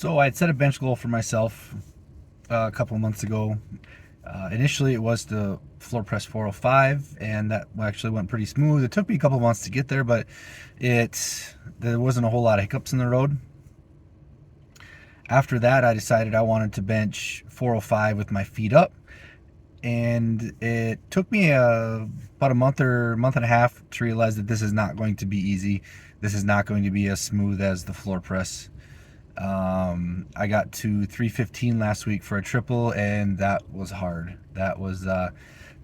So I had set a bench goal for myself a couple of months ago. Initially, it was the floor press 405, and that actually went pretty smooth. It took me a couple of months to get there, but there wasn't a whole lot of hiccups in the road. After that, I decided I wanted to bench 405 with my feet up, and it took me about a month and a half to realize that this is not going to be easy. This is not going to be as smooth as the floor press. I got to 315 last week for a triple, and that was hard. That was a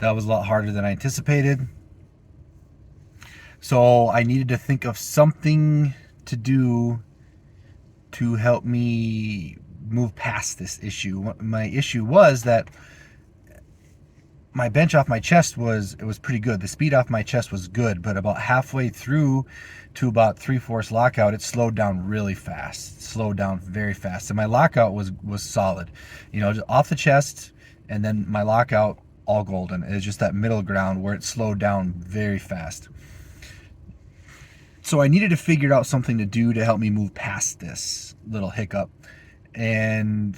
lot harder than I anticipated. So I needed to think of something to do to help me move past this issue. My issue was that my bench off my chest was pretty good. The speed off my chest was good, but about halfway through to about 3/4 lockout, it slowed down really fast. Slowed down very fast. And my lockout was solid. Just off the chest, and then my lockout all golden. It's just that middle ground where it slowed down very fast. So I needed to figure out something to do to help me move past this little hiccup. And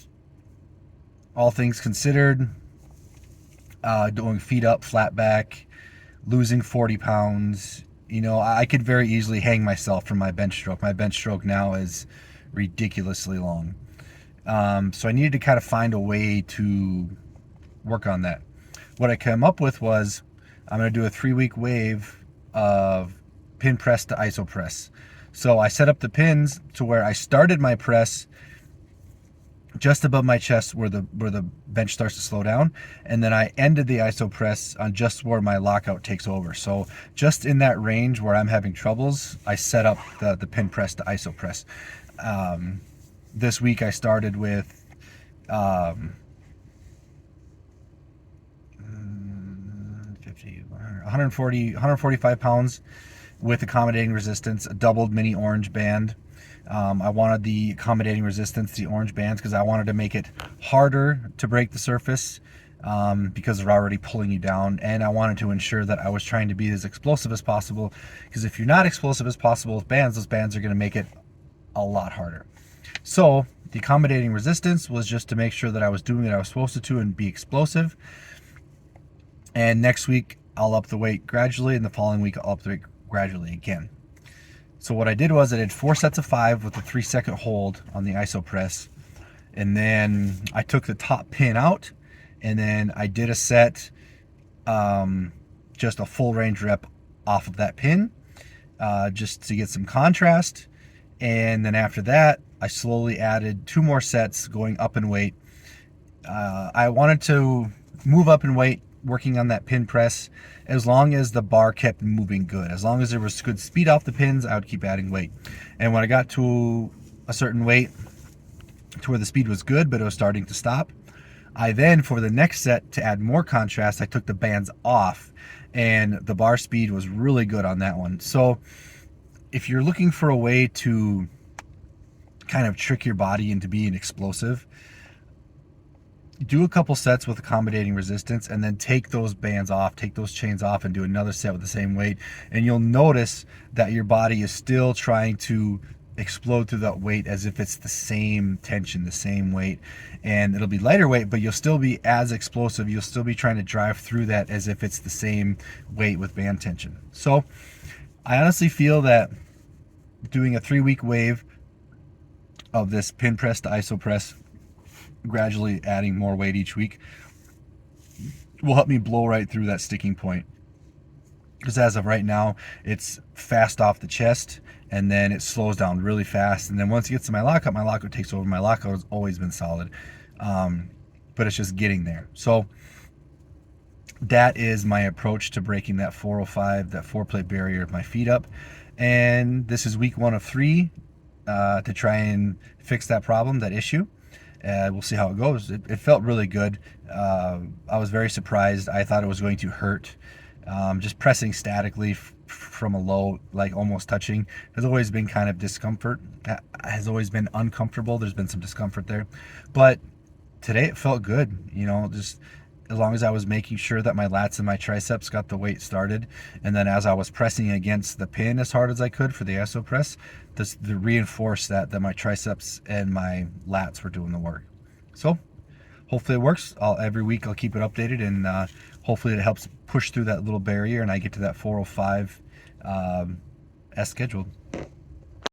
all things considered, doing feet up, flat back, losing 40 pounds. I could very easily hang myself from my bench stroke. My bench stroke now is ridiculously long. So I needed to kind of find a way to work on that. What I came up with was I'm going to do a 3-week wave of pin press to iso press. So I set up the pins to where I started my press just above my chest where the bench starts to slow down, and then I ended the iso press on just where my lockout takes over. So just in that range where I'm having troubles, I set up the pin press to iso press. This week I started with 145 pounds with accommodating resistance, a doubled mini orange band. I wanted the accommodating resistance, the orange bands, because I wanted to make it harder to break the surface because they're already pulling you down. And I wanted to ensure that I was trying to be as explosive as possible, because if you're not explosive as possible with bands, those bands are going to make it a lot harder. So the accommodating resistance was just to make sure that I was doing what I was supposed to and be explosive. And next week, I'll up the weight gradually, and the following week, I'll up the weight gradually again. So what I did was I did 4 sets of 5 with a 3-second hold on the iso press. And then I took the top pin out, and then I did a set, just a full range rep off of that pin, just to get some contrast. And then after that, I slowly added 2 more sets going up in weight. I wanted to move up in weight working on that pin press as long as the bar kept moving good. As long as there was good speed off the pins, I would keep adding weight. And when I got to a certain weight to where the speed was good but it was starting to stop, I then, for the next set, to add more contrast, I took the bands off, and the bar speed was really good on that one. So if you're looking for a way to kind of trick your body into being explosive, do a couple sets with accommodating resistance, and then take those bands off, take those chains off, and do another set with the same weight. And you'll notice that your body is still trying to explode through that weight as if it's the same tension, the same weight. And it'll be lighter weight, but you'll still be as explosive. You'll still be trying to drive through that as if it's the same weight with band tension. So I honestly feel that doing a 3-week wave of this pin press to iso press, gradually adding more weight each week, will help me blow right through that sticking point. Because as of right now, it's fast off the chest, and then it slows down really fast. And then once it gets to my lockout takes over. My lockout has always been solid, but it's just getting there. So that is my approach to breaking that 405, that 4-plate barrier of my feet up. And this is week 1 of 3 to try and fix that problem, that issue. We'll see how it goes. It felt really good. I was very surprised. I thought it was going to hurt. Just pressing statically from a low, like almost touching, has always been kind of discomfort. Has always been uncomfortable. There's been some discomfort there. But today it felt good. Just as long as I was making sure that my lats and my triceps got the weight started, and then as I was pressing against the pin as hard as I could for the iso press, this to reinforce that my triceps and my lats were doing the work. So hopefully it works. Every week I'll keep it updated, and hopefully it helps push through that little barrier and I get to that 405 as scheduled.